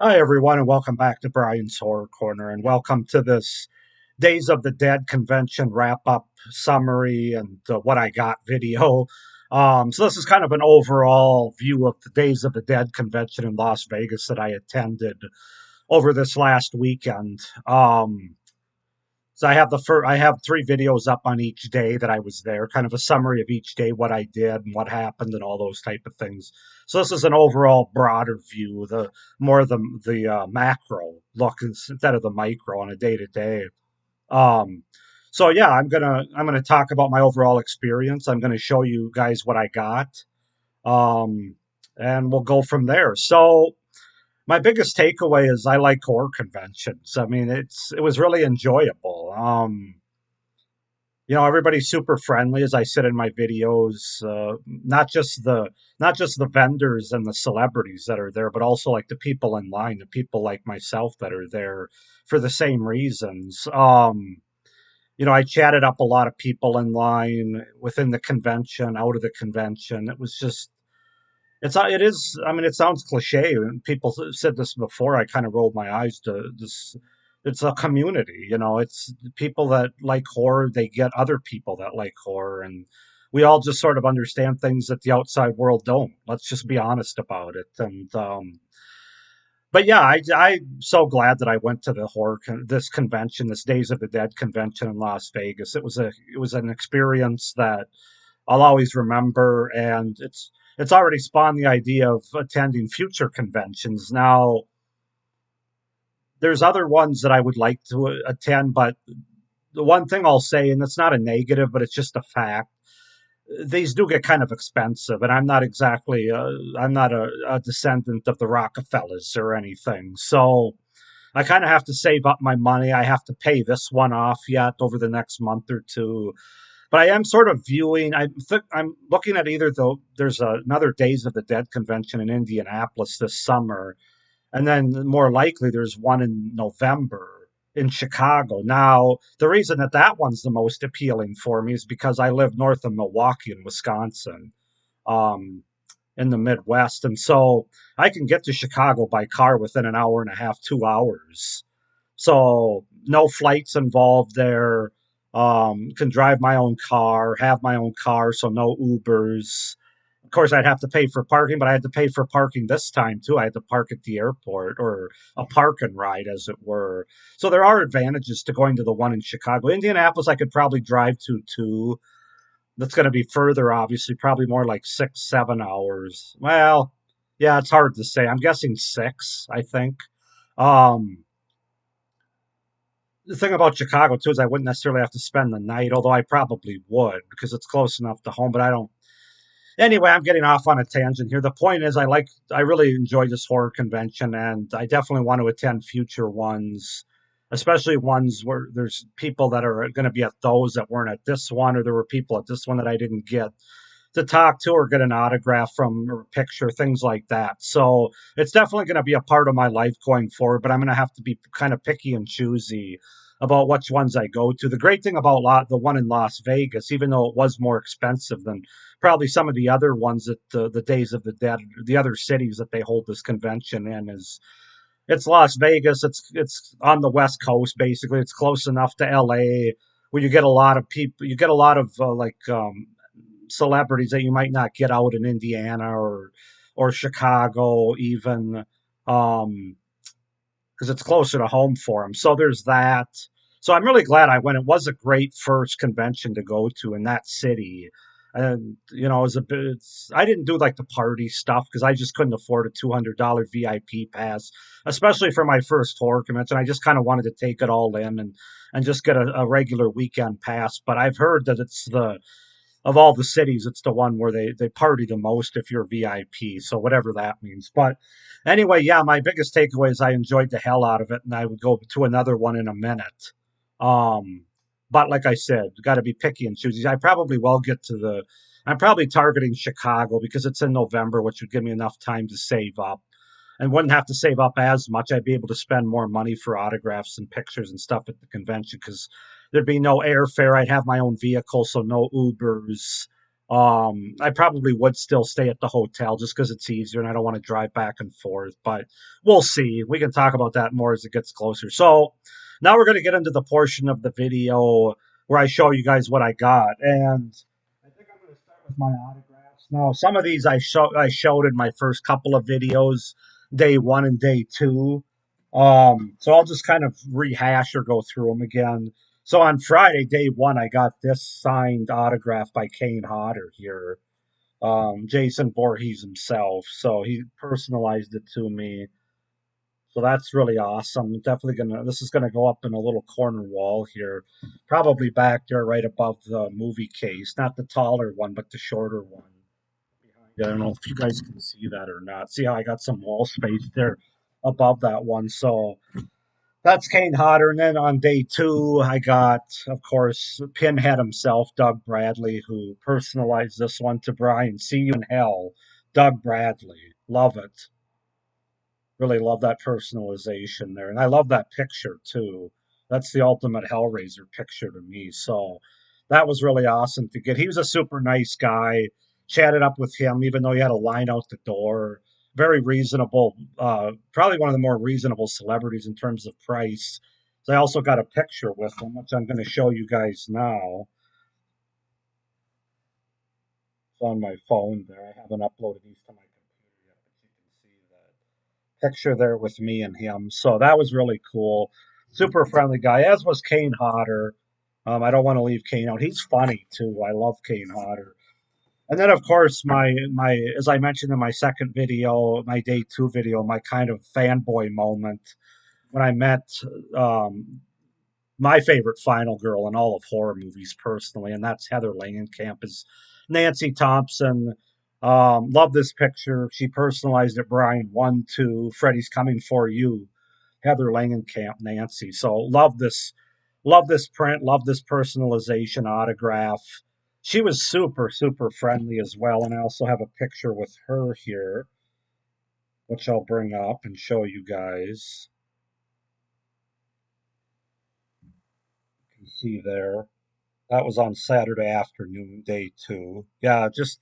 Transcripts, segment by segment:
Hi, everyone, and welcome back to Brian's Horror Corner, and welcome to this Days of the Dead convention wrap up summary and what I got video. So, this is kind of an overall view of the Days of the Dead convention in Las Vegas that I attended over this last weekend. So I have three videos up on each day that I was there, kind of a summary of each day, what I did and what happened, and all those type of things. So this is an overall broader view, the more the macro look instead of the micro on a day to day. Um, so yeah, I'm gonna talk about my overall experience. I'm gonna show you guys what I got, um, and we'll go from there. So my biggest takeaway is I like horror conventions. I mean, it was really enjoyable. Everybody's super friendly, as I said in my videos. Not just the vendors and the celebrities that are there, but also like the people in line, the people like myself that are there for the same reasons. I chatted up a lot of people in line within the convention, out of the convention. It is. I mean, it sounds cliche, and people said this before. I kind of rolled my eyes to this. It's a community, It's people that like horror. They get other people that like horror, and we all just sort of understand things that the outside world don't. Let's just be honest about it. But yeah, I'm so glad that I went to this convention, this Days of the Dead convention in Las Vegas. It was an experience that I'll always remember, and it's already spawned the idea of attending future conventions. Now, there's other ones that I would like to attend, but the one thing I'll say, and it's not a negative, but it's just a fact, these do get kind of expensive, and I'm not a descendant of the Rockefellers or anything, so I kind of have to save up my money. I have to pay this one off yet over the next month or two. But I am sort of viewing. I'm looking at either though. There's another Days of the Dead convention in Indianapolis this summer, and then more likely there's one in November in Chicago. Now, the reason that that one's the most appealing for me is because I live north of Milwaukee in Wisconsin, um, in the Midwest, and so I can get to Chicago by car within an hour and a half, 2 hours. So no flights involved there. Can drive my own car, have my own car, so no Ubers. Of course, I'd have to pay for parking, but I had to pay for parking this time too. I had to park at the airport or a park and ride, as it were. So there are advantages to going to the one in Chicago. Indianapolis, I could probably drive to too. That's going to be further, obviously, probably more like 6, 7 hours. Well, yeah, it's hard to say. I'm guessing six, I think. Um, the thing about Chicago too is I wouldn't necessarily have to spend the night, although I probably would because it's close enough to home. But I don't. Anyway, I'm getting off on a tangent here. The point is, I really enjoyed this horror convention, and I definitely want to attend future ones, especially ones where there's people that are going to be at those that weren't at this one, or there were people at this one that I didn't get to talk to or get an autograph from or a picture, things like that. So it's definitely going to be a part of my life going forward, but I'm going to have to be kind of picky and choosy about which ones I go to. The great thing about the one in Las Vegas, even though it was more expensive than probably some of the other ones at the Days of the Dead, the other cities that they hold this convention in, is it's Las Vegas. It's on the West Coast basically. It's close enough to L.A. where you get a lot of people. You get a lot of celebrities that you might not get out in Indiana or Chicago even, because it's closer to home for them. So there's that. So I'm really glad I went. It was a great first convention to go to in that city. And it was a bit. I didn't do like the party stuff because I just couldn't afford a $200 VIP pass, especially for my first horror convention. I just kind of wanted to take it all in and just get a regular weekend pass. But I've heard that it's the of all the cities, it's the one where they party the most if you're VIP. So whatever that means. But anyway, yeah, my biggest takeaway is I enjoyed the hell out of it, and I would go to another one in a minute. Um, but like I said, got to be picky and choosy. I probably will get to the. I'm probably targeting Chicago because it's in November, which would give me enough time to save up and wouldn't have to save up as much. I'd be able to spend more money for autographs and pictures and stuff at the convention because there'd be no airfare. I'd have my own vehicle, so no Ubers. I probably would still stay at the hotel just because it's easier and I don't want to drive back and forth, but we'll see. We can talk about that more as it gets closer. So now we're going to get into the portion of the video where I show you guys what I got. And I think I'm going to start with my autographs. Now, some of these I showed in my first couple of videos, day one and day two. So I'll just kind of rehash or go through them again. So on Friday, day one, I got this signed autograph by Kane Hodder here, Jason Voorhees himself. So he personalized it to me. So that's really awesome. Definitely this is gonna go up in a little corner wall here, probably back there right above the movie case, not the taller one, but the shorter one. I don't know if you guys can see that or not. See how I got some wall space there above that one. So that's Kane Hodder. And then on day two, I got, of course, Pinhead himself, Doug Bradley, who personalized this one to Brian. See you in hell, Doug Bradley. Love it. Really love that personalization there. And I love that picture too. That's the ultimate Hellraiser picture to me. So that was really awesome to get. He was a super nice guy. Chatted up with him, even though he had a line out the door. Very reasonable. Probably one of the more reasonable celebrities in terms of price. So I also got a picture with him, which I'm going to show you guys now. It's on my phone there. I haven't uploaded these to my computer yet, but you can see that picture there with me and him. So that was really cool. Super friendly guy, as was Kane Hodder. I don't want to leave Kane out. He's funny too. I love Kane Hodder. And then, of course, my as I mentioned in my second video, my day two video, my kind of fanboy moment when I met um, my favorite final girl in all of horror movies, personally, and that's Heather Langenkamp as Nancy Thompson. Love this picture. She personalized it. Brian 1, 2. Freddy's coming for you. Heather Langenkamp, Nancy. So love this print, love this personalization autograph. She was super, super friendly as well. And I also have a picture with her here, which I'll bring up and show you guys. You can see there. That was on Saturday afternoon, day two. Yeah, just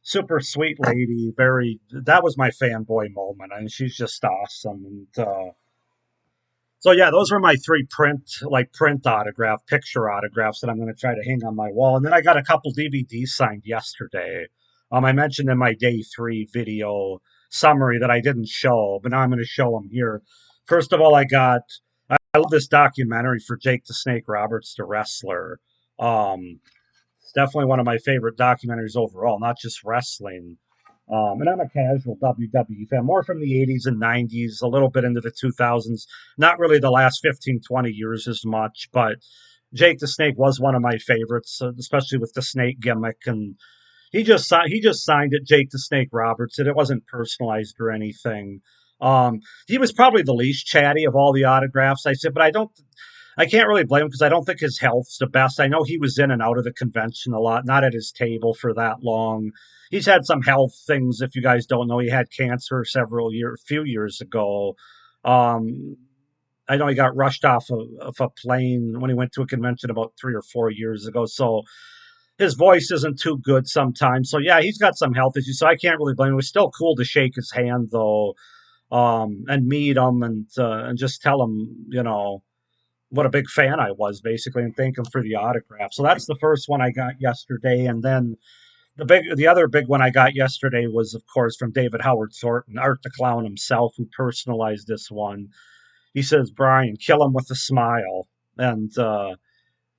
super sweet lady. That was my fanboy moment. I mean, she's just awesome. And so yeah, those were my three print autograph, picture autographs that I'm going to try to hang on my wall. And then I got a couple DVDs signed yesterday. I mentioned in my day three video summary that I didn't show, but now I'm going to show them here. First of all, I love this documentary for Jake the Snake Roberts, the wrestler. It's definitely one of my favorite documentaries overall, not just wrestling. And I'm a casual WWE fan, more from the 80s and 90s, a little bit into the 2000s. Not really the last 15, 20 years as much, but Jake the Snake was one of my favorites, especially with the snake gimmick. And he just signed it, Jake the Snake Roberts, and it wasn't personalized or anything. He was probably the least chatty of all the autographs I said, but I can't really blame him because I don't think his health's the best. I know he was in and out of the convention a lot, not at his table for that long. He's had some health things. If you guys don't know, he had cancer few years ago. Um, I know he got rushed of a plane when he went to a convention about 3 or 4 years ago. So his voice isn't too good sometimes. So yeah, he's got some health issues. So I can't really blame him. It was still cool to shake his hand though, and meet him and just tell him, what a big fan I was, basically, and thank him for the autograph. So that's the first one I got yesterday, and then the other big one I got yesterday was, of course, from David Howard Thornton, Art the Clown himself, who personalized this one. He says, "Brian, kill him with a smile," and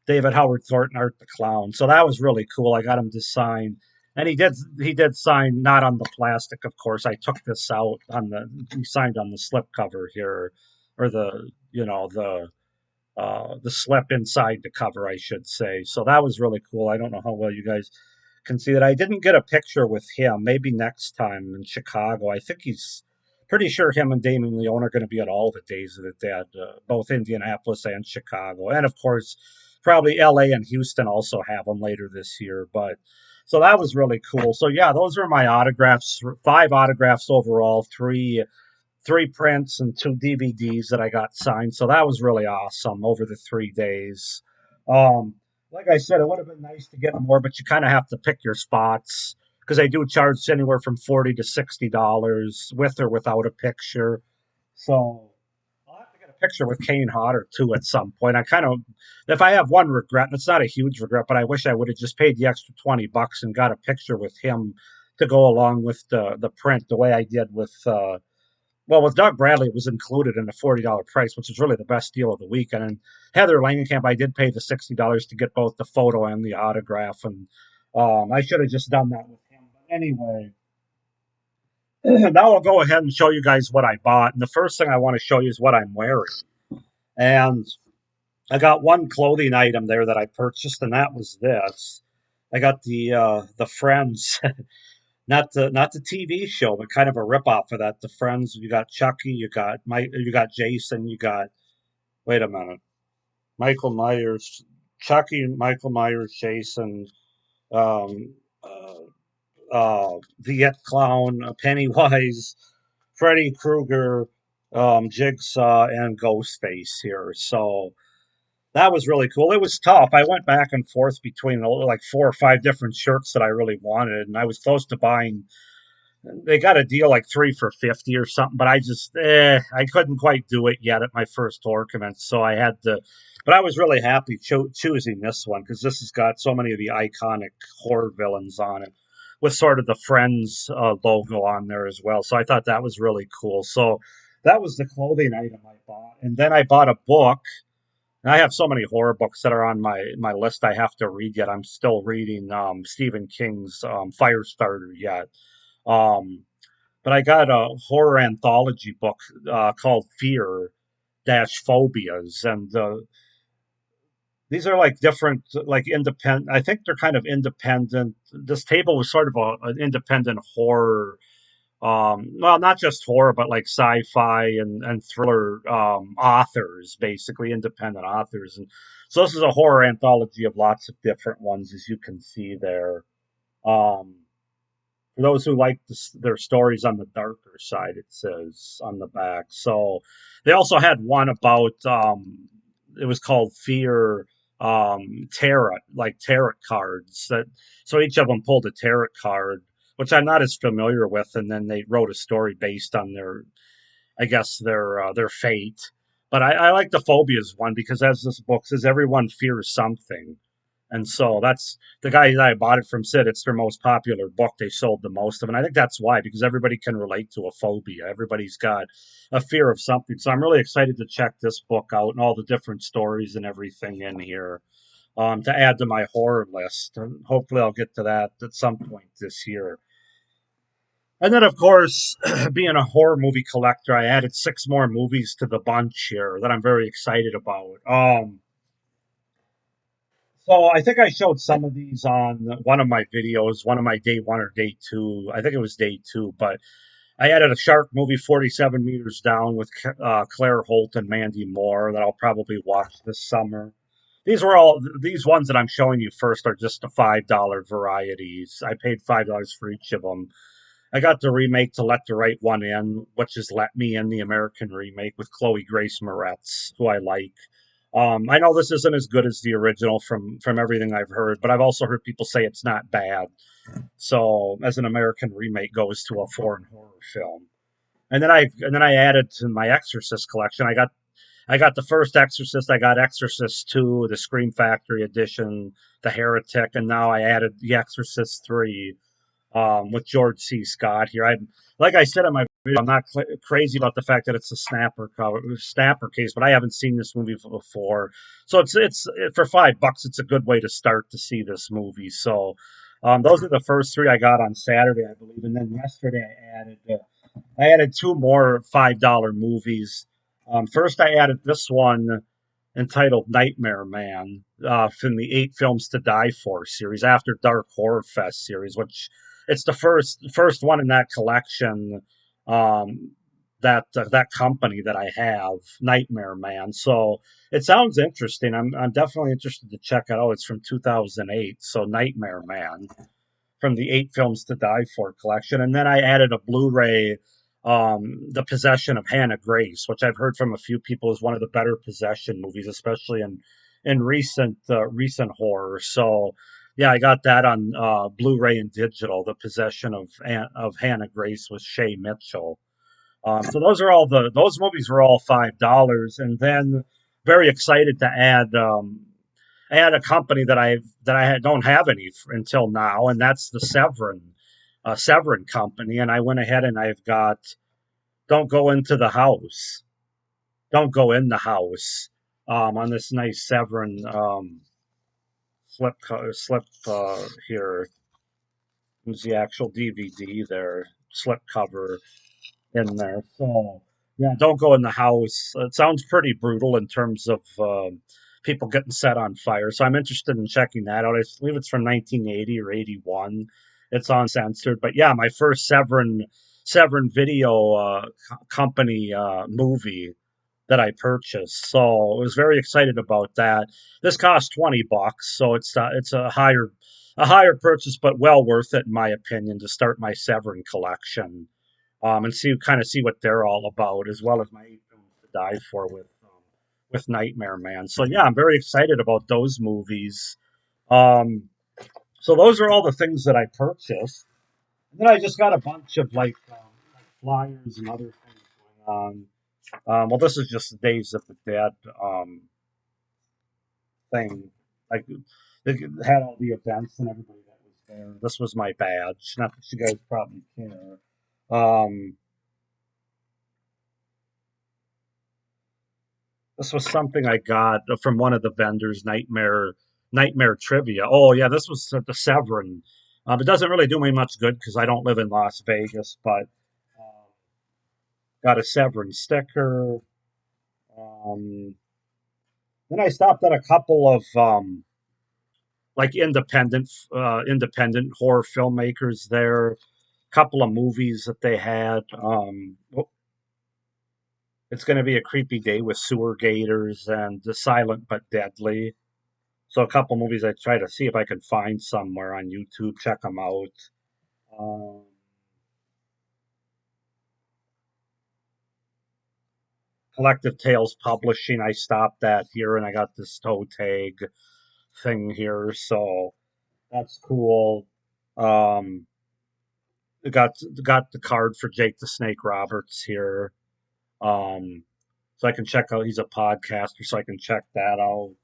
David Howard Thornton, Art the Clown. So that was really cool. I got him to sign. And he did sign not on the plastic, of course. I took this out he signed on the slip cover here, or the slip inside the cover, I should say. So that was really cool. I don't know how well you guys can see that. I didn't get a picture with him. Maybe next time in Chicago. I think he's pretty sure him and Damon Leone are going to be at all the Days of the Dead, both Indianapolis and Chicago. And of course, probably LA and Houston also have them later this year. But so that was really cool. So yeah, those are my autographs, 5 autographs overall, three prints and 2 DVDs that I got signed. So that was really awesome over the 3 days. Um, like I said, it would have been nice to get more, but you kind of have to pick your spots because they do charge anywhere from $40 to $60 with or without a picture. So I'll have to get a picture with Kane Hodder too at some point. I kind of, if I have one regret, and it's not a huge regret, but I wish I would have just paid the extra $20 and got a picture with him to go along with the print the way I did with well, with Doug Bradley, it was included in the $40 price, which is really the best deal of the week. And then Heather Langenkamp, I did pay the $60 to get both the photo and the autograph, and I should have just done that with him. But anyway, now I'll go ahead and show you guys what I bought. And the first thing I want to show you is what I'm wearing. And I got one clothing item there that I purchased, and that was this. I got the Friends, not the TV show, but kind of a ripoff of that. The Friends. You got Chucky, you got Mike, you got Jason, you got wait a minute, Michael Myers, Chucky, Michael Myers, Jason, um, the It Clown, Pennywise, Freddy Krueger, Jigsaw, and Ghostface here. So that was really cool. It was tough. I went back and forth between like 4 or 5 different shirts that I really wanted, and I was close to buying. They got a deal like 3 for 50 or something, but I couldn't quite do it yet at my first tournament, so I had to. But I was really happy choosing this one because this has got so many of the iconic horror villains on it, with sort of the Friends logo on there as well. So I thought that was really cool. So that was the clothing item I bought, and then I bought a book. And I have so many horror books that are on my list I have to read yet. I'm still reading Stephen King's Firestarter yet. Um, but I got a horror anthology book called Fear Dash Phobias, and these are like different, like independent. I think they're kind of independent. This table was sort of an independent horror. Well, not just horror, but like sci-fi and thriller authors, basically independent authors. And so this is a horror anthology of lots of different ones, as you can see there. Um, for those who like their stories on the darker side, it says on the back. So they also had one about it was called Fear Tarot, like tarot cards. That so each of them pulled a tarot card, which I'm not as familiar with, and then they wrote a story based on their, I guess their fate. But I like the phobias one because as this book says, everyone fears something. And so that's the guy that I bought it from said it's their most popular book. They sold the most of, and I think that's why because everybody can relate to a phobia. Everybody's got a fear of something. So I'm really excited to check this book out and all the different stories and everything in here to add to my horror list. And hopefully, I'll get to that at some point this year. And then, of course, being a horror movie collector, I added 6 more movies to the bunch here that I'm very excited about. So I think I showed some of these on one of my videos, one of my day one or day two. I think it was day two, but I added a shark movie, 47 Meters Down, with Claire Holt and Mandy Moore that I'll probably watch this summer. These ones that I'm showing you first are just the $5 varieties. I paid $5 for each of them. I got the remake to Let the Right One In, which is Let Me In, the American remake with Chloe Grace Moretz, who I like. I know this isn't as good as the original from everything I've heard, but I've also heard people say it's not bad. So, as an American remake goes to a foreign horror film, and then I added to my Exorcist collection. I got the first Exorcist. I got Exorcist 2, the Scream Factory edition, the Heretic, and now I added the Exorcist 3 with George C. Scott here. Like I said in my video, I'm not crazy about the fact that it's a snapper case, but I haven't seen this movie before. So it's for $5. It's a good way to start to see this movie. So those are the first 3 I got on Saturday, I believe, and then yesterday I added 2 more $5 movies. First, I added this one entitled Nightmare Man from the Eight Films to Die For series, After Dark Horror Fest series, which it's the first one in that collection. Um, that company that I have, Nightmare Man. So it sounds interesting. I'm definitely interested to check it out. It's from 2008, so Nightmare Man from the Eight Films to Die For collection. And then I added a Blu-ray, The Possession of Hannah Grace, which I've heard from a few people is one of the better possession movies, especially in recent horror. So yeah, I got that on Blu-ray and digital. The Possession of Hannah Grace with Shay Mitchell. So those movies were all $5, and then very excited to add a company don't have any until now, and that's the Severin company. And I went ahead and I've got Don't Go Into the House, Don't Go in the House, on this nice Severin slip here. Is the actual DVD there, slip cover in there. So yeah, Don't Go in the House. It sounds pretty brutal in terms of people getting set on fire. So I'm interested in checking that out. I believe it's from 1980 or 81. It's uncensored. But yeah, my first Severin Video Company movie that I purchased. So I was very excited about that. This cost $20, so it's a higher purchase, but well worth it in my opinion to start my Severin collection, and see what they're all about, as well as my eight films to die for with Nightmare Man. So yeah, I'm very excited about those movies. Um, so those are all the things that I purchased. And then I just got a bunch of like flyers and other things going on. Well, this is just the Days of the Dead thing. Like they had all the events and everybody that was there. This was my badge. Not that you guys probably care. Um, this was something I got from one of the vendors, Nightmare Trivia. Oh yeah, this was at the Severin. It doesn't really do me much good because I don't live in Las Vegas, but uh, got a Severin sticker. Um, then I stopped at a couple of like independent horror filmmakers there. Couple of movies that they had. It's going to be a creepy day with sewer gators and the Silent but Deadly. So a couple movies I try to see if I can find somewhere on YouTube. Check them out. Um, Collective Tales Publishing. I stopped at here and I got this toe tag thing here, so that's cool. Um, got got the card for Jake the Snake Roberts here. Um, so I can check out. He's a podcaster, so I can check that out.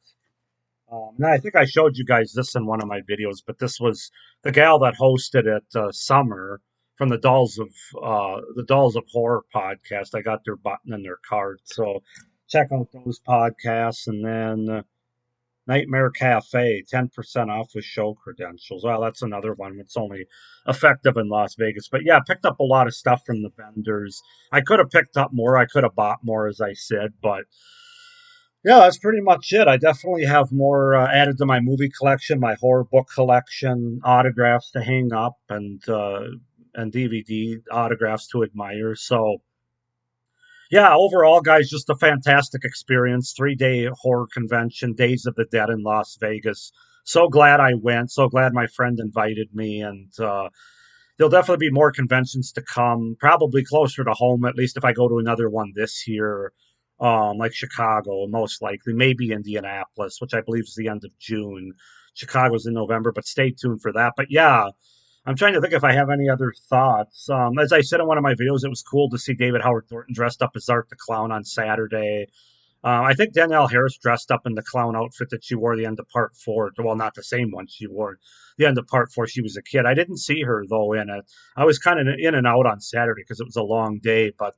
And I think I showed you guys this in one of my videos, but this was the gal that hosted it, Summer from the Dolls of Horror podcast. I got their button and their card, so check out those podcasts, and then Nightmare Cafe, 10% off with show credentials. Well, that's another one. It's only effective in Las Vegas, but yeah, picked up a lot of stuff from the vendors. I could have picked up more. I could have bought more, as I said, but yeah, that's pretty much it. I definitely have more added to my movie collection, my horror book collection, autographs to hang up, and DVD autographs to admire. So yeah, overall, guys, just a fantastic experience. 3 day horror convention, Days of the Dead in Las Vegas. So glad I went. So glad my friend invited me, and there'll definitely be more conventions to come, probably closer to home, at least if I go to another one this year, like Chicago, most likely, maybe Indianapolis, which I believe is the end of June. Chicago's in November, but stay tuned for that. But yeah, I'm trying to think if I have any other thoughts. As I said in one of my videos, it was cool to see David Howard Thornton dressed up as Art the Clown on Saturday. I think Danielle Harris dressed up in the clown outfit that she wore the end of part four. Well, not the same one she wore the end of part four. She was a kid. I didn't see her though in it. I was kind of in and out on Saturday because it was a long day. But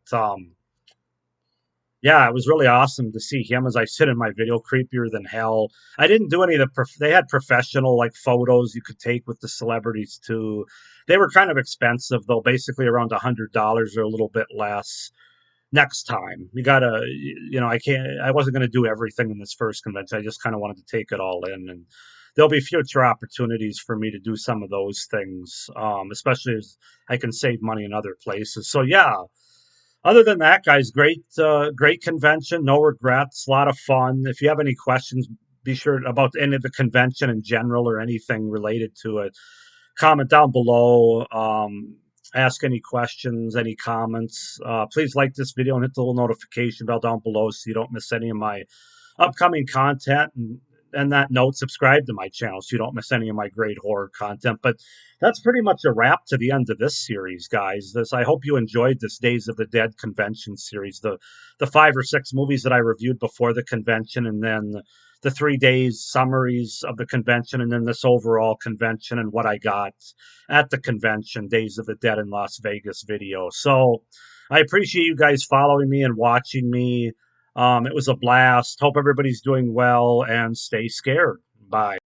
yeah, it was really awesome to see him. As I said in my video, creepier than hell. I didn't do any of they had professional like photos you could take with the celebrities too. They were kind of expensive though, basically around $100 or a little bit less next time. You gotta, I wasn't gonna do everything in this first convention. I just kind of wanted to take it all in, and there'll be future opportunities for me to do some of those things, especially as I can save money in other places. So yeah. Other than that, guys, great convention. No regrets. A lot of fun. If you have any questions, be sure about any of the convention in general or anything related to it. Comment down below. Ask any questions, any comments. Please like this video and hit the little notification bell down below so you don't miss any of my upcoming content. And and that note, subscribe to my channel so you don't miss any of my great horror content. But that's pretty much a wrap to the end of this series, guys. I hope you enjoyed this Days of the Dead convention series, the 5 or 6 movies that I reviewed before the convention, and then the 3 days summaries of the convention, and then this overall convention and what I got at the convention, Days of the Dead in Las Vegas video. So I appreciate you guys following me and watching me. It was a blast. Hope everybody's doing well and stay scared. Bye.